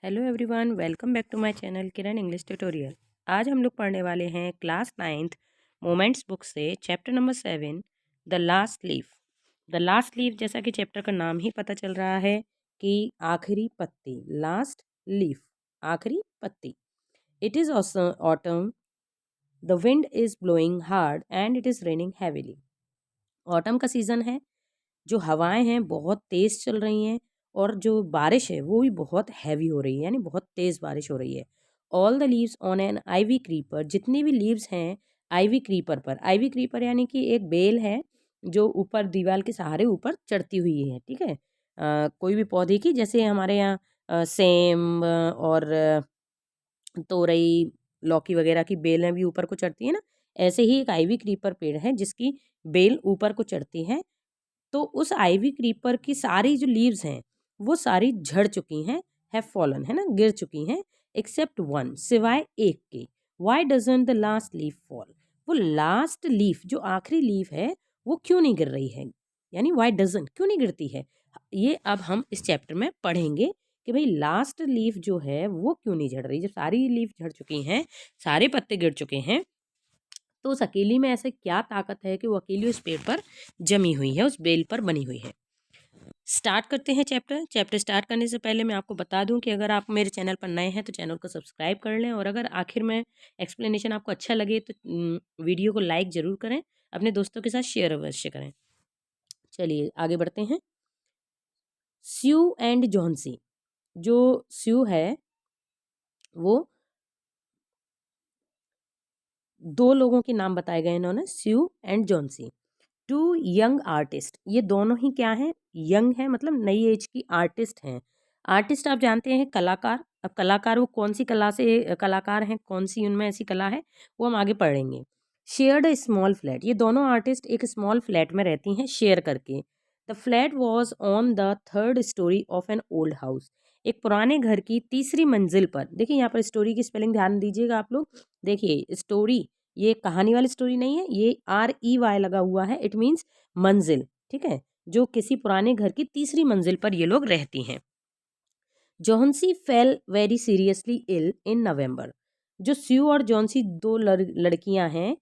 Hello everyone, welcome back to my channel Kiran English tutorial. आज हम लोग पढ़ने वाले हैं क्लास 9th मोमेंट्स बुक से chapter number 7 the last leaf. The last leaf, जैसा कि चैप्टर का नाम ही पता चल रहा है कि आखिरी पत्ती, लास्ट लीफ, आखिरी पत्ती। It is autumn, the wind is blowing hard and it is raining heavily. Autumn का सीज़न है, जो हवाएं हैं बहुत तेज़ चल रही हैं और जो बारिश है वो भी बहुत हैवी हो रही है, यानी बहुत तेज़ बारिश हो रही है। All the leaves on an ivy creeper, जितनी भी लीव्स हैं आईवी क्रीपर पर। आईवी क्रीपर यानी कि एक बेल है जो ऊपर दीवार के सहारे ऊपर चढ़ती हुई है, ठीक है। कोई भी पौधे की, जैसे हमारे यहाँ सेम और तोरई, लौकी वगैरह की बेलें भी ऊपर को चढ़ती है ना, ऐसे ही एक आईवी क्रीपर पेड़ है जिसकी बेल ऊपर को चढ़ती है। तो उस आईवी क्रीपर की सारी जो लीव्स हैं वो सारी झड़ चुकी हैं, हैव फॉलन, है ना, गिर चुकी हैं, एक्सेप्ट वन, सिवाय एक के। Why doesn't the last leaf fall? वो लास्ट लीफ, जो आखिरी लीफ है, वो क्यों नहीं गिर रही है, यानी व्हाई डजंट, क्यों नहीं गिरती है। ये अब हम इस चैप्टर में पढ़ेंगे कि भाई लास्ट लीफ जो है वो क्यों नहीं झड़ रही। जब सारी लीफ झड़ चुकी हैं, सारे पत्ते गिर चुके हैं, तो उस अकेली में ऐसे क्या ताकत है कि वो अकेली उस पेड़ पर जमी हुई है, उस बेल पर बनी हुई है। स्टार्ट करते हैं चैप्टर स्टार्ट करने से पहले मैं आपको बता दूं कि अगर आप मेरे चैनल पर नए हैं तो चैनल को सब्सक्राइब कर लें, और अगर आखिर में एक्सप्लेनेशन आपको अच्छा लगे तो वीडियो को लाइक ज़रूर करें, अपने दोस्तों के साथ शेयर अवश्य करें। चलिए आगे बढ़ते हैं। स्यू एंड जॉन्सी, जो स्यू है वो दो लोगों के नाम बताए गए इन्होंने, Sue and Johnsy, two young artist. ये दोनों ही क्या हैं, यंग है, मतलब नई एज की आर्टिस्ट हैं। आर्टिस्ट आप जानते हैं कलाकार। अब कलाकार वो कौन सी कला से कलाकार हैं, कौन सी उनमें ऐसी कला है, वो हम आगे पढ़ेंगे। शेयर्ड अ स्मॉल फ्लैट, ये दोनों आर्टिस्ट एक स्मॉल फ्लैट में रहती हैं शेयर करके। The flat was on the third story of an old house, एक पुराने घर की तीसरी मंजिल पर। देखिए यहाँ पर स्टोरी की स्पेलिंग ध्यान दीजिएगा आप लोग। देखिए स्टोरी, ये कहानी वाली स्टोरी नहीं है, ये REY लगा हुआ है, इट मीन्स मंजिल, ठीक है। जो किसी पुराने घर की तीसरी मंजिल पर ये लोग रहती हैं। Johnsy fell very seriously ill in November. जो स्यू और जॉन्सी दो लड़कियां हैं,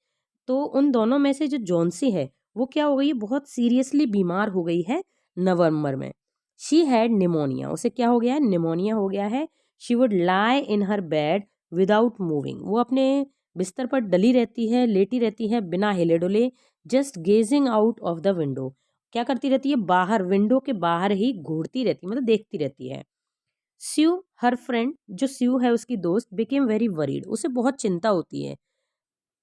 तो उन दोनों में से जो जॉन्सी है वो क्या हो गई है, बहुत सीरियसली बीमार हो गई है नवंबर में। शी हैड निमोनिया, उसे क्या हो गया है, निमोनिया हो गया है। She would lie in her bed without moving, वो अपने बिस्तर पर डली रहती है, लेटी रहती है बिना हिले डुले। Just gazing out of the window, क्या करती रहती है, बाहर, विंडो के बाहर ही घूरती रहती है, मतलब देखती रहती है। स्यू, हर फ्रेंड, जो स्यू है उसकी दोस्त, बिकेम वेरी वरीड, उसे बहुत चिंता होती है।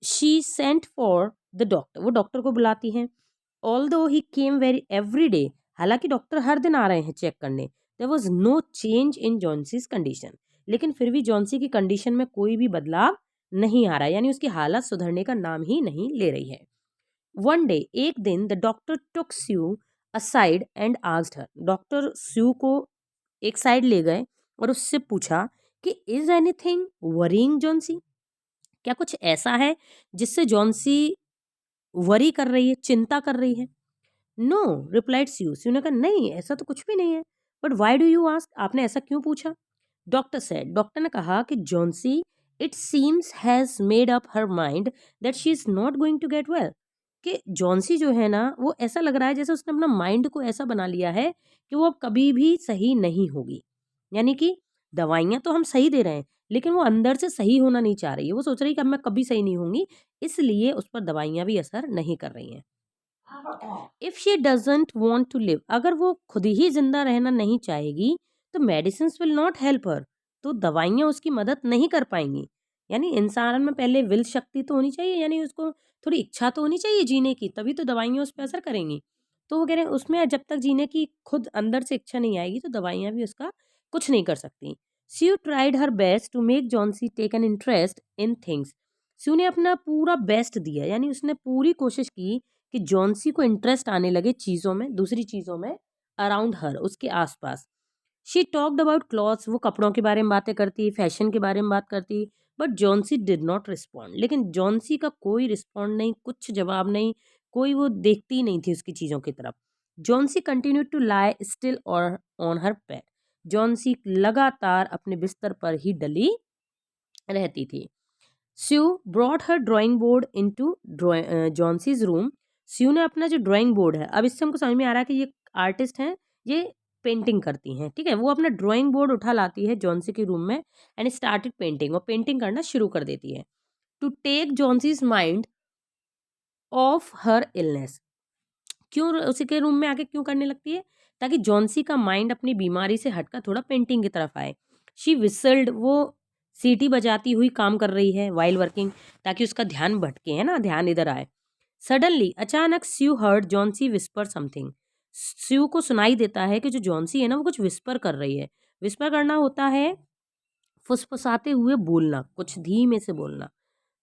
She sent for the doctor, वो डॉक्टर को बुलाती हैं। Although he came very every day, हालांकि डॉक्टर हर दिन आ रहे हैं चेक करने। There was no change in Johnsy's condition, लेकिन फिर भी जॉन्सी की कंडीशन में कोई भी बदलाव नहीं आ रहा, यानी उसकी हालत सुधरने का नाम ही नहीं ले रही है। वन डे, एक दिन, the doctor took Sue aside and asked her, doctor Sue को एक साइड ले गए और उससे पूछा कि इज एनीथिंग वरीइंग जॉन्सी, क्या कुछ ऐसा है जिससे जॉन्सी वरी कर रही है, चिंता कर रही है। नो, रिप्लाइड स्यू, स्यू ने कहा नहीं, ऐसा तो कुछ भी नहीं है। But why do you ask, आपने ऐसा क्यों पूछा। डॉक्टर सेड, डॉक्टर ने कहा कि Johnsy it seems has made up her mind that she is not going to get well, कि जॉन्सी जो है ना, वो ऐसा लग रहा है जैसे उसने अपना माइंड को ऐसा बना लिया है कि वो अब कभी भी सही नहीं होगी। यानी कि दवाइयाँ तो हम सही दे रहे हैं, लेकिन वो अंदर से सही होना नहीं चाह रही है, वो सोच रही है कि अब मैं कभी सही नहीं होंगी, इसलिए उस पर दवाइयाँ भी असर नहीं कर रही हैं। If she doesn't want to live, अगर वो खुद ही जिंदा रहना नहीं चाहेगी तो medicine will not help her, तो दवाइयाँ उसकी मदद नहीं कर पाएंगी। यानी इंसान में पहले विल शक्ति तो होनी चाहिए, यानी उसको थोड़ी इच्छा तो होनी चाहिए जीने की, तभी तो दवाइयाँ उस पर असर करेंगी। तो वो कह रहे हैं उसमें जब तक जीने की खुद अंदर से इच्छा नहीं आएगी तो दवाइयाँ भी उसका कुछ नहीं कर सकती। Sue tried her best to make Johnsy take an interest in things, Sue ने अपना पूरा बेस्ट दिया, यानी उसने पूरी कोशिश की कि जॉन्सी को इंटरेस्ट आने लगे चीज़ों में, दूसरी चीज़ों में, अराउंड हर, उसके आसपास। शी टॉक्ड अबाउट क्लॉथ्स, वो कपड़ों के बारे में बातें करती, फैशन के बारे में बात करती। But Johnsy did not respond, लेकिन जॉन्सी का कोई रिस्पॉन्ड नहीं, कुछ जवाब नहीं, कोई वो देखती ही नहीं थी उसकी चीज़ों की तरफ। Johnsy continue to lie still और ऑन हर बेड, जॉन्सी लगातार अपने बिस्तर पर ही डली रहती थी। Sue brought her drawing board into Johnsy's room. Sue ने अपना जो ड्राइंग बोर्ड है, अब इससे हमको समझ में आ रहा है कि ये आर्टिस्ट हैं, ये पेंटिंग करती हैं, ठीक है। वो अपना ड्राइंग बोर्ड उठा लाती है जॉन्सी के रूम में एंड स्टार्टेड पेंटिंग, और पेंटिंग करना शुरू कर देती है to take Johnsy's mind off her illness. क्यों उसी के रूम में आके क्यों करने लगती है? ताकि जॉन्सी का माइंड अपनी बीमारी से हटकर थोड़ा पेंटिंग की तरफ आए। शी विसल्ड, वो सीटी बजाती हुई काम कर रही है वाइल वर्किंग, ताकि उसका ध्यान भटके, है ना, ध्यान इधर आए। सडनली, अचानक, स्यू हर्ड जॉन्सी विस्पर समथिंग। स्यू को सुनाई देता है कि जो जॉन्सी है ना वो कुछ विस्पर कर रही है। विस्पर करना होता है फुसफुसाते हुए बोलना, कुछ धीमे से बोलना।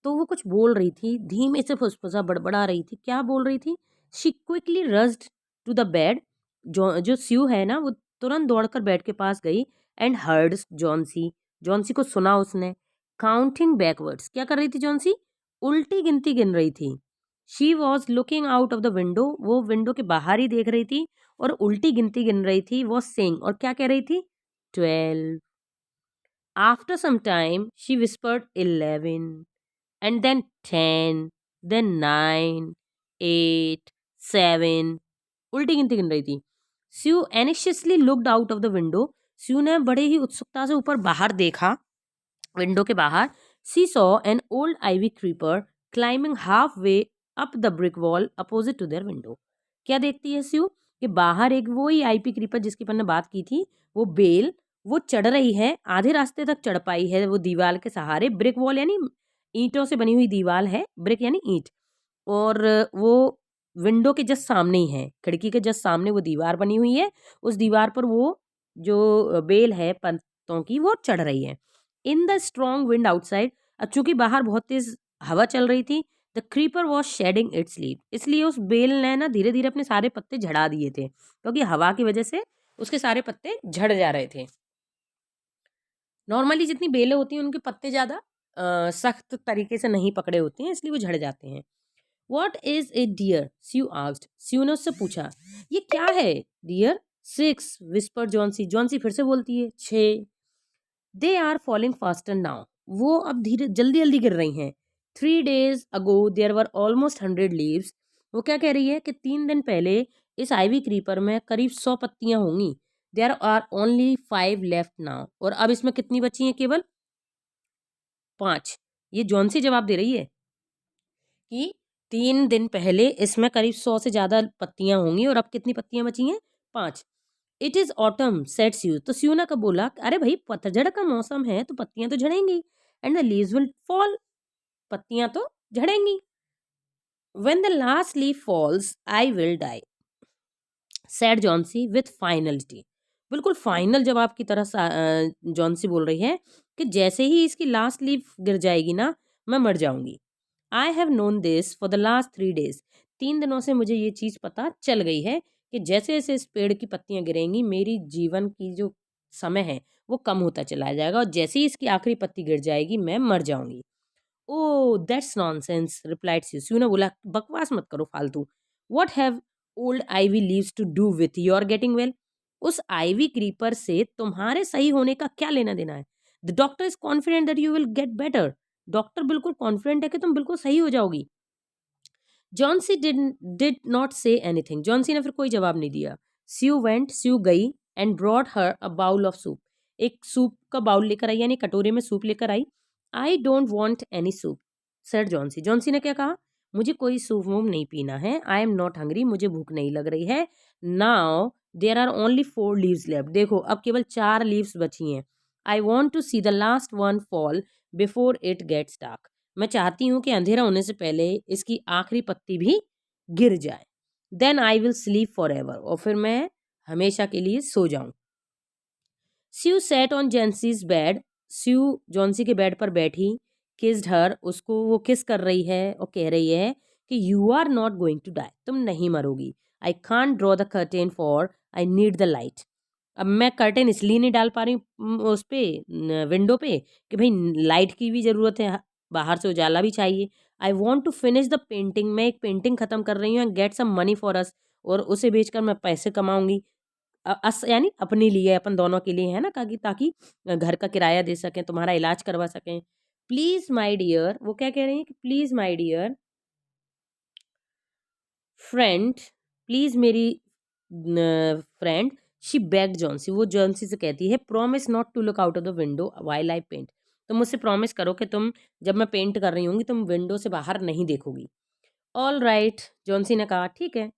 तो वो कुछ बोल रही थी, धीमे से फुसफुसा बड़बड़ा रही थी। क्या बोल रही थी? She quickly rushed to the bed. जो जो स्यू है ना वो तुरंत दौड़कर बेड के पास गई एंड हर्ड जॉन्सी। जॉन्सी को सुना उसने। काउंटिंग बैकवर्ड्स, क्या कर रही थी जॉन्सी? उल्टी गिनती गिन रही थी। She was looking out of the window, वो विंडो के बाहर ही देख रही थी और उल्टी गिनती गिन रही थी। वॉज सेइंग, और क्या कह रही थी? 12। After some time she whispered 11 and then 10, then 9, 8, 7, उल्टी गिनती गिन रही थी। Sue anxiously looked out of the window. Sue ने बड़े ही उत्सुकता से ऊपर बाहर देखा, विंडो के बाहर। She saw an old ivy creeper climbing halfway up the brick wall opposite to their window. क्या देखती है स्यू? कि बाहर एक वही आईपी क्रीपर जिसकी अपन ने बात की थी, वो बेल, वो चढ़ रही है, आधे रास्ते तक चढ़ पाई है वो दीवार के सहारे। ब्रिक वॉल यानी ईंटों से बनी हुई दीवार है, ब्रिक यानी ईंट, और वो विंडो के जस्ट सामने ही है, खिड़की के जस्ट सामने वो दीवार बनी हुई है। उस दीवार पर वो जो बेल है पत्तों की, वो चढ़ रही है। In the strong wind outside, अब चूंकि बाहर बहुत तेज हवा चल रही थी, the creeper was shedding its leaf, इसलिए उस बेल ने ना धीरे धीरे अपने सारे पत्ते झड़ा दिए थे, क्योंकि हवा की वजह से उसके सारे पत्ते झड़ जा रहे थे। नॉर्मली जितनी बेलें होती हैं उनके पत्ते ज़्यादा सख्त तरीके से नहीं पकड़े होते हैं, इसलिए वो झड़ जाते हैं। What is it dear? Sue asked, Sue ने उससे पूछा, ये क्या है डियर? 6, विस्पर जॉन्सी, जॉन्सी फिर से बोलती है 6। They are falling faster now, वो अब धीरे जल्दी जल्दी गिर रही हैं। 3 days ago there were almost 100 leaves, वो क्या कह रही है कि 3 दिन पहले इस आईवी क्रीपर में करीब 100 पत्तियां होंगी। There are only 5 left now, और अब इसमें कितनी बची हैं? केवल 5। ये जॉन्सी जवाब दे रही है कि 3 दिन पहले इसमें करीब 100 से ज्यादा पत्तियां होंगी और अब कितनी पत्तियां बची हैं? 5। इट इज ऑटम सेड स्यू, तो स्यू ने कब बोला, अरे भाई पतझड़ का मौसम है तो पत्तियां तो झड़ेंगी, and the leaves will fall, पत्तियां तो झड़ेंगी। When the last leaf falls I will die, said Johnsy with finality, बिल्कुल फाइनल जवाब की तरह जॉन्सी बोल रही है कि जैसे ही इसकी लास्ट लीफ गिर जाएगी ना, मैं मर जाऊंगी। I have known this for the last 3 days, 3 दिनों से मुझे ये चीज़ पता चल गई है कि जैसे जैसे इस पेड़ की पत्तियां गिरेंगी, मेरी जीवन की जो समय है वो कम होता चला जाएगा, और जैसे ही इसकी आखिरी पत्ती गिर जाएगी मैं मर जाऊंगी। Oh that's nonsense replied Sue, Sue ने बोला बकवास मत करो फालतू। What have old ivy leaves to do with your getting well, उस आईवी क्रीपर से तुम्हारे सही होने का क्या लेना देना है? The doctor is confident that you will get better, doctor बिल्कुल कॉन्फिडेंट है कि तुम बिल्कुल सही हो जाओगी। Johnsy did not say anything, Johnsy ने फिर कोई जवाब नहीं दिया। स्यू वेंट, स्यू गई and brought her a bowl of soup, एक सूप का बाउल लेकर आई, यानी कटोरे में सूप लेकर आई। I don't want any soup said Johnsy, Johnsy ने क्या कहा? मुझे कोई सूप वूप नहीं पीना है। आई एम नॉट हंग्री, मुझे भूख नहीं लग रही है। Now there are only 4 leaves left, देखो अब केवल 4 लीव्स बची हैं। I want to see the last one fall before it gets dark, मैं चाहती हूँ कि अंधेरा होने से पहले इसकी आखिरी पत्ती भी गिर जाए। Then I will sleep forever, और फिर मैं हमेशा के लिए सो जाऊं। Sue sat on Johnsy's bed, Sue Johnsy के बेड पर बैठी। किस्ड हर, उसको वो किस कर रही है और कह रही है कि you are not going to die, तुम नहीं मरोगी। I can't draw the curtain for I need the light, अब मैं कर्टेन इसलिए नहीं डाल पा रही हूँ उस पे विंडो पे कि भाई लाइट की भी ज़रूरत है, बाहर से उजाला भी चाहिए। I want to finish the painting, मैं एक पेंटिंग ख़त्म कर रही हूँ, and get some money for us, और उसे बेचकर मैं पैसे कमाऊंगी। यानी अपने लिए, अपन दोनों के लिए है ना, ताकि घर का किराया दे सकें, तुम्हारा इलाज करवा सकें। प्लीज माई डियर, वो क्या कह रही है कि please my dear friend, please मेरी फ्रेंड, शी बेग जॉन्सी, वो जॉन्सी से कहती है, promise not to look out of the window while I paint, तुम मुझसे प्रॉमिस करो कि तुम, जब मैं पेंट कर रही होंगी, तुम विंडो से बाहर नहीं देखोगी। ऑल राइट, जॉन्सी ने कहा, ठीक है।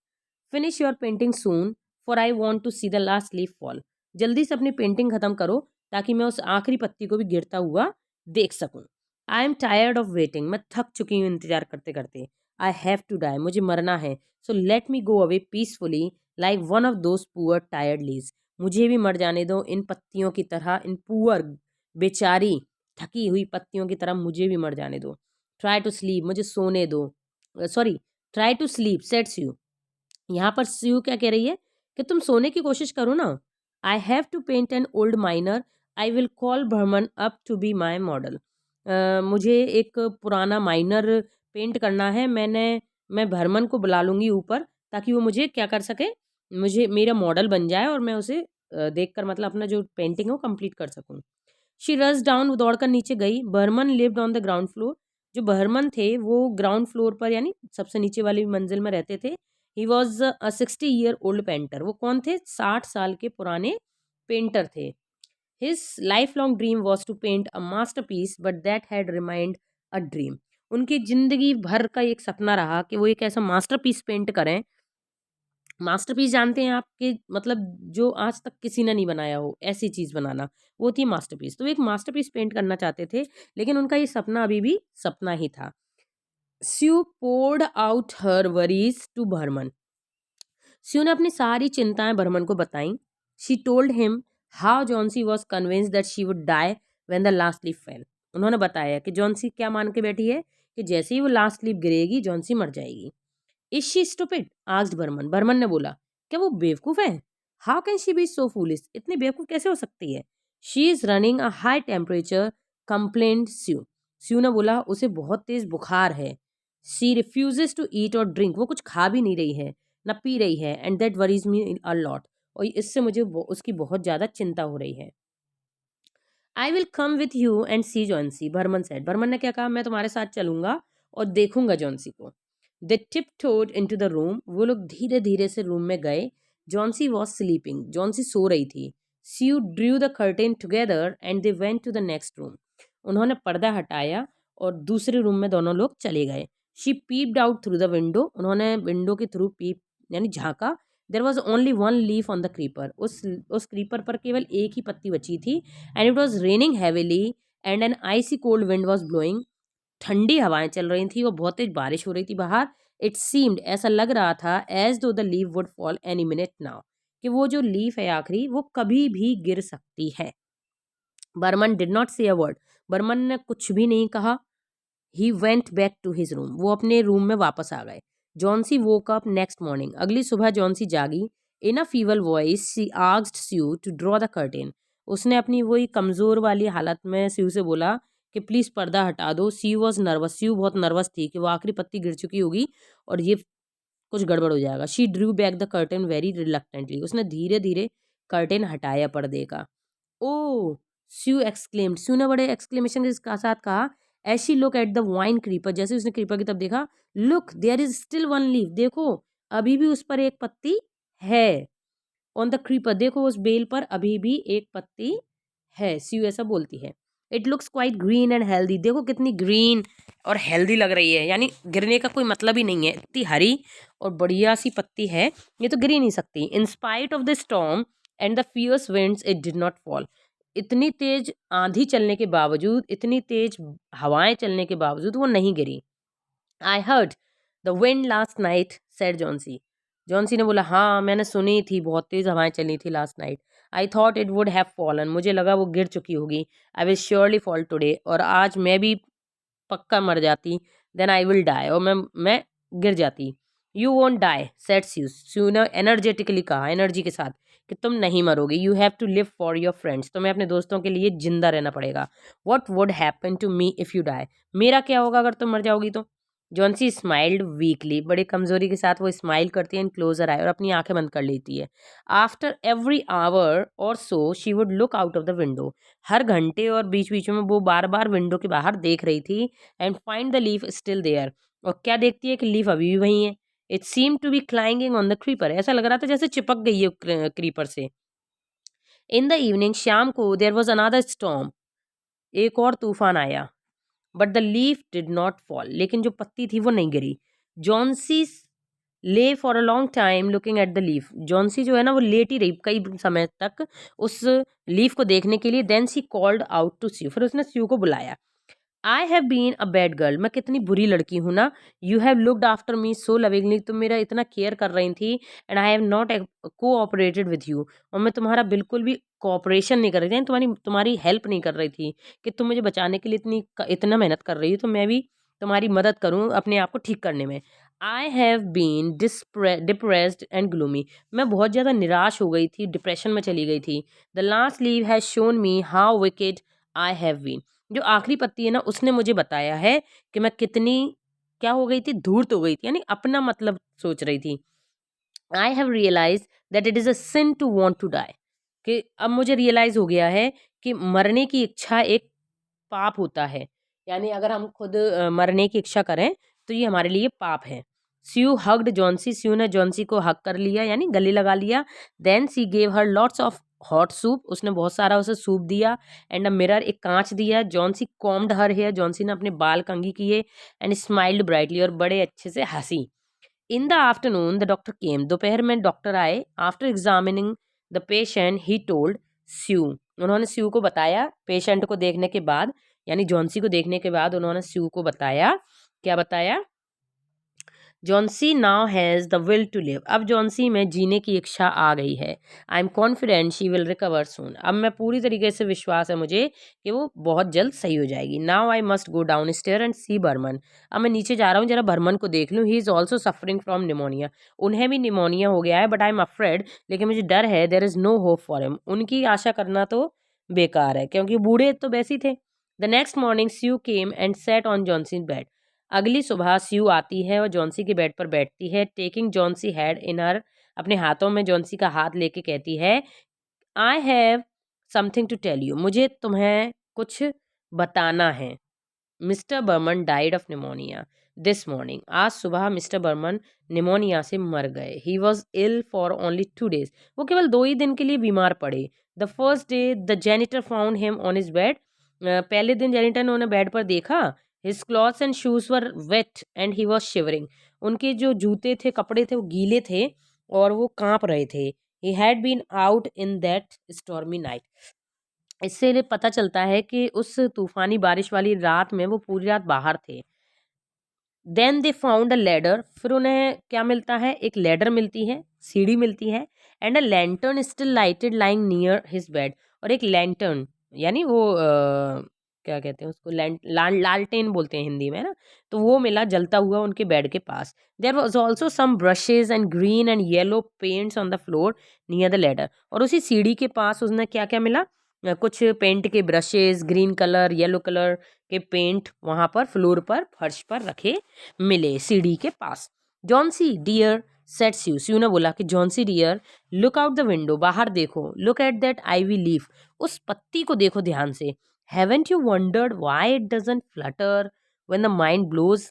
Finish your painting soon for I want to see the last leaf fall, जल्दी से अपनी पेंटिंग खत्म करो ताकि मैं उस आखिरी पत्ती को भी गिरता हुआ देख सकूं। I am tired of waiting, मैं थक चुकी हूँ इंतजार करते करते। आई हैव टू डाई, मुझे मरना है। So let me go away peacefully like one of those poor tired leaves, मुझे भी मर जाने दो इन पत्तियों की तरह, इन पुअर बेचारी थकी हुई पत्तियों की तरह मुझे भी मर जाने दो। ट्राई टू स्लीप, मुझे सोने दो। Sorry, try to sleep sets you, यहाँ पर स्यू क्या कह रही है कि तुम सोने की कोशिश करो ना। I have to paint an old miner, I will call Behrman up to be my model, मुझे एक पुराना माइनर पेंट करना है, मैं भरमन को बुला लूँगी ऊपर, ताकि वो मुझे क्या कर सके, मुझे मेरा मॉडल बन जाए और मैं उसे देखकर मतलब अपना जो पेंटिंग है वो कंप्लीट कर सकूँ। शी रस डाउन, वो दौड़कर नीचे गई। Behrman lived on the ground floor, जो बर्मन थे वो ग्राउंड फ्लोर पर यानी सबसे नीचे वाली मंजिल में रहते थे। He was a 60 year old painter, वो कौन थे, 60 साल के पुराने पेंटर थे। His lifelong dream was to paint a masterpiece but that had remained a dream, उनकी जिंदगी भर का एक सपना रहा कि वो एक ऐसा मास्टर पीस पेंट करें। मास्टरपीस जानते हैं आपके मतलब, जो आज तक किसी ने नहीं बनाया हो ऐसी चीज़ बनाना, वो थी मास्टरपीस। तो एक मास्टरपीस पेंट करना चाहते थे, लेकिन उनका ये सपना अभी भी सपना ही था। Sue poured out her worries to Behrman, Sue ने अपनी सारी चिंताएं भरमन को बताईं। She told him how Johnsy was convinced that she would die when the last leaf fell, उन्होंने बताया कि जॉन्सी क्या मान के बैठी है कि जैसे ही वो लास्ट लीफ गिरेगी जॉन्सी मर जाएगी। Is she stupid asked Behrman, Behrman ने बोला, क्या वो बेवकूफ है। How can she be so foolish, इतनी बेवकूफ कैसे हो सकती है। She is running a high temperature complaint Sue, Sue ने बोला उसे बहुत तेज बुखार है। शी रिफ्यूजेस टू ईट और ड्रिंक, वो कुछ खा भी नहीं रही है न पी रही है। And that worries me a lot, और इससे मुझे उसकी बहुत ज्यादा चिंता हो रही है। I will come with you and see Johnsy, Behrman said, Behrman ने क्या कहा, मैं तुम्हारे साथ चलूंगा और देखूंगा जॉन्सी को। They tiptoed into the room, वो लोग धीरे धीरे से रूम में गए। जॉन्सी वॉज स्लीपिंग, जॉन्सी सो रही थी। She drew the curtain together and they went to the next room, उन्होंने पर्दा हटाया और दूसरे रूम में दोनों लोग चले गए। She peeped out through the window, उन्होंने विंडो के थ्रू पीप यानी झांका। There was only one leaf on the creeper, उस क्रीपर पर केवल एक ही पत्ती बची थी। And it was raining heavily and an icy cold wind was blowing, ठंडी हवाएं चल रही थी और बहुत तेज बारिश हो रही थी बाहर। इट सीम्ड, ऐसा लग रहा था, एज दो the leaf would fall any minute now, कि वो जो लीफ है आखिरी वो कभी भी गिर सकती है। बर्मन डिड नॉट से अ वर्ड, बर्मन ने कुछ भी नहीं कहा। He went back to his room, वो अपने रूम में वापस आ गए। Johnsy woke up next morning, अगली सुबह जॉन्सी जागी। In a feeble voice she asked Sue to draw the curtain, उसने अपनी वही कमज़ोर वाली हालत में स्यू से बोला कि प्लीज़ पर्दा हटा दो। सी वॉज नर्वस, स्यू बहुत नर्वस थी कि वो आखिरी पत्ती गिर चुकी होगी और ये कुछ गड़बड़ हो जाएगा। She Drew back the curtain very reluctantly, उसने धीरे धीरे कर्टेन हटाया पर्दे का। ओह, स्यू एक्सक्लेम्ड, स्यू ने बड़े एक्सक्लेमेशन के साथ कहा। As she look at the vine creeper, जैसे उसने क्रीपर की तरफ देखा, look there is still one leaf, देखो अभी भी उस पर एक पत्ती है। ऑन द क्रीपर, देखो उस बेल पर अभी भी एक पत्ती है, स्यू ऐसा बोलती है। It looks quite green and healthy, देखो कितनी ग्रीन और हेल्दी लग रही है, यानी गिरने का कोई मतलब ही नहीं है, इतनी हरी और बढ़िया सी पत्ती है, ये तो गिर ही नहीं सकती। In spite of the storm and the fierce winds it did not fall, इतनी तेज आंधी चलने के बावजूद, इतनी तेज हवाएं चलने के बावजूद वो नहीं गिरी। I heard the wind last night said Johnsy, Johnsy ने बोला हाँ मैंने सुनी थी, बहुत तेज हवाएं चली थी last night. I thought it would have fallen, मुझे लगा वो गिर चुकी होगी। I will surely fall today, और आज मैं भी पक्का मर जाती। देन आई विल डाई, और मैं गिर जाती। You won't die said sue, Sue ने एनर्जेटिकली कहा, एनर्जी के साथ, कि तुम नहीं मरोगे। You have to live for your friends, तुम्हें अपने दोस्तों के लिए जिंदा रहना पड़ेगा। What would happen to me if you die, मेरा क्या होगा अगर तुम मर जाओगी तो। जॉन्सी स्माइल्ड वीकली, बड़े कमजोरी के साथ वो स्माइल करती है एंड क्लोजर आई, और अपनी आंखें बंद कर लेती है। आफ्टर एवरी आवर और so she would look out of the window, हर घंटे और बीच बीच में वो बार बार विंडो के बाहर देख रही थी। And find the leaf still there, और क्या देखती है कि लीफ अभी भी वही है। It seem to be clinging on the creeper, ऐसा लग रहा था जैसे चिपक गई है क्रीपर से। इन द इवनिंग, शाम को, देयर वॉज अनदर स्टॉर्म, एक और तूफान आया। But the leaf did not fall, लेकिन जो पत्ती थी वो नहीं गिरी। जॉन्सी ले for a long time looking at the leaf, Johnsy जो है ना वो लेटी रही कई समय तक उस लीफ को देखने के लिए। Then she called out to Sue, फिर उसने स्यू को बुलाया। I have been a bad girl, मैं कितनी बुरी लड़की हूँ ना। You have looked after me so lovingly, तुम मेरा इतना केयर कर रही थी। And I have not cooperated with you, और मैं तुम्हारा बिल्कुल भी कोऑपरेशन नहीं कर रही थी, तुम्हारी तुम्हारी हेल्प नहीं कर रही थी कि तुम मुझे बचाने के लिए इतना मेहनत कर रही हो, तो मैं भी तुम्हारी मदद करूँ अपने आप को ठीक करने में। I have been depressed and gloomy, मैं बहुत ज़्यादा निराश हो गई थी, डिप्रेशन में चली गई थी। The last leaf has shown me how wicked I have been, जो आखिरी पत्ती है ना उसने मुझे बताया है कि मैं कितनी क्या हो गई थी, धूर्त हो गई थी, यानी अपना मतलब सोच रही थी। I have realise that it is a sin to want to die, कि अब मुझे रियलाइज हो गया है कि मरने की इच्छा एक पाप होता है, यानी अगर हम खुद मरने की इच्छा करें तो ये हमारे लिए पाप है। स्यू हग्ड जॉन्सी, स्यू ने जॉन्सी को हक कर लिया यानी गले लगा लिया। Then she gave her lots of hot soup, उसने बहुत सारा उसे सूप दिया। एंड अ मिरर, एक कांच दिया। जॉन्सी कॉम्ड हर हेयर, जॉन्सी ने अपने बाल कंघी किए। एंड स्माइल्ड ब्राइटली, और बड़े अच्छे से हंसी। In the afternoon the doctor came, दोपहर में डॉक्टर आए। After examining the patient he told Sue, उन्होंने स्यू को बताया, पेशेंट को देखने के बाद यानी जॉन्सी को देखने के बाद उन्होंने स्यू को बताया, क्या बताया, Johnsy now has the will to live, अब जॉन्सी में जीने की इच्छा आ गई है। I am confident she will recover soon, अब मैं पूरी तरीके से विश्वास है मुझे कि वो बहुत जल्द सही हो जाएगी। Now I must go down stair and see Behrman, अब मैं नीचे जा रहा हूँ जरा बर्मन को देख लूँ। He is also suffering from pneumonia, उन्हें भी निमोनिया हो गया है। बट आई एम अफ्रेड, लेकिन मुझे डर है। There is no hope for him, उनकी आशा करना तो बेकार है क्योंकि बूढ़े तो वैसे ही थे। The next morning Sue came and sat on Johnson bed, अगली सुबह स्यू आती है और जॉन्सी के बेड पर बैठती है। Taking Johnsy head in her, अपने हाथों में जॉन्सी का हाथ लेके कहती है, I have something to tell you, मुझे तुम्हें कुछ बताना है। Mister Behrman died of pneumonia this morning, आज सुबह मिस्टर बर्मन निमोनिया से मर गए। He was ill for only 2 days, वो केवल 2 ही दिन के लिए बीमार पड़े। The first day the janitor found him on his bed, पहले दिन जेनिटर ने उन्हें बेड पर देखा। His clothes and shoes were wait and he was shivering, उनके जो जूते थे कपड़े थे वो गीले थे और वो कांप रहे थे। He had been out in that stormy night, इससे ये पता चलता है कि उस तूफानी बारिश वाली रात में वो पूरी रात बाहर थे। Then they found a ladder, फिर उन्हें क्या मिलता है, एक लैडर मिलती है, सीढ़ी मिलती है। And a lantern still lighted lying near his bed, और एक लैंटर्न यानी वो क्या कहते हैं उसको, लालटेन बोलते हैं हिंदी में ना, तो वो मिला जलता हुआ उनके बेड के पास। There was also some brushes and green and yellow paints on the floor near the ladder, और उसी सीढ़ी के पास उसने क्या क्या मिला, कुछ पेंट के brushes, green colour, yellow colour के पेंट वहां पर फ्लोर पर, फर्श पर रखे मिले सीढ़ी के पास। Johnsy dear said Sue, Sue ने बोला कि Johnsy dear look out the window, बाहर देखो। Look at that ivy leaf, उस पत्ती को देखो ध्यान से। Haven't you wondered why it doesn't flutter when the wind blows,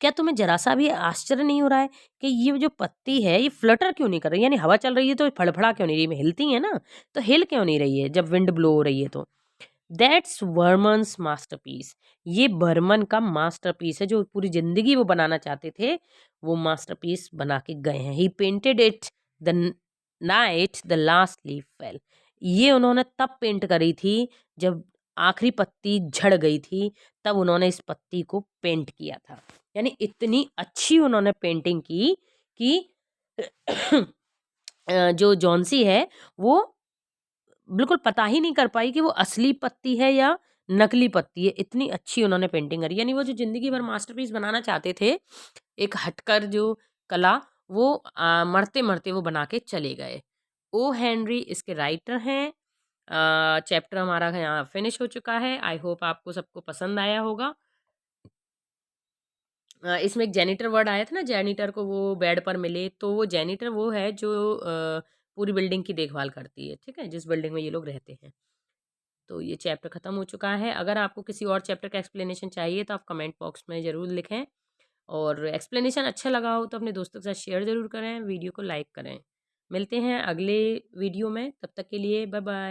क्या तुम्हें जरा सा भी आश्चर्य नहीं हो रहा है कि ये जो पत्ती है ये फ्लटर क्यों नहीं कर रही, यानी हवा चल रही है तो फड़फड़ा क्यों नहीं रही, हिलती है ना, तो हिल क्यों नहीं रही है जब विंड ब्लो हो रही है तो। दैट्स वर्मन्स मास्टरपीस, ये बर्मन का मास्टरपीस है, जो पूरी जिंदगी वो बनाना चाहते थे वो मास्टरपीस बना के गए हैं। He painted it the night the last leaf fell, ये उन्होंने तब पेंट करी थी जब आखिरी पत्ती झड़ गई थी, तब उन्होंने इस पत्ती को पेंट किया था। यानी इतनी अच्छी उन्होंने पेंटिंग की कि जो जॉन्सी है वो बिल्कुल पता ही नहीं कर पाई कि वो असली पत्ती है या नकली पत्ती है, इतनी अच्छी उन्होंने पेंटिंग करी। यानी वो जो ज़िंदगी भर मास्टरपीस बनाना चाहते थे, एक हटकर जो कला, वो मरते-मरते वो बना के चले गए। ओ हेनरी इसके राइटर हैं। चैप्टर हमारा यहाँ फिनिश हो चुका है। आई होप आपको सबको पसंद आया होगा। इसमें एक जेनिटर वर्ड आया था ना, जेनिटर को वो बेड पर मिले, तो वो जेनिटर वो है जो पूरी बिल्डिंग की देखभाल करती है, ठीक है? जिस बिल्डिंग में ये लोग रहते हैं। तो ये चैप्टर खत्म हो चुका है। अगर आपको किसी और चैप्टर का एक्सप्लेनेशन चाहिए तो आप कमेंट बॉक्स में ज़रूर लिखें, और एक्सप्लेनेशन अच्छा लगा हो तो अपने दोस्तों के साथ शेयर ज़रूर करें, वीडियो को लाइक करें। मिलते हैं अगले वीडियो में, तब तक के लिए बाय बाय।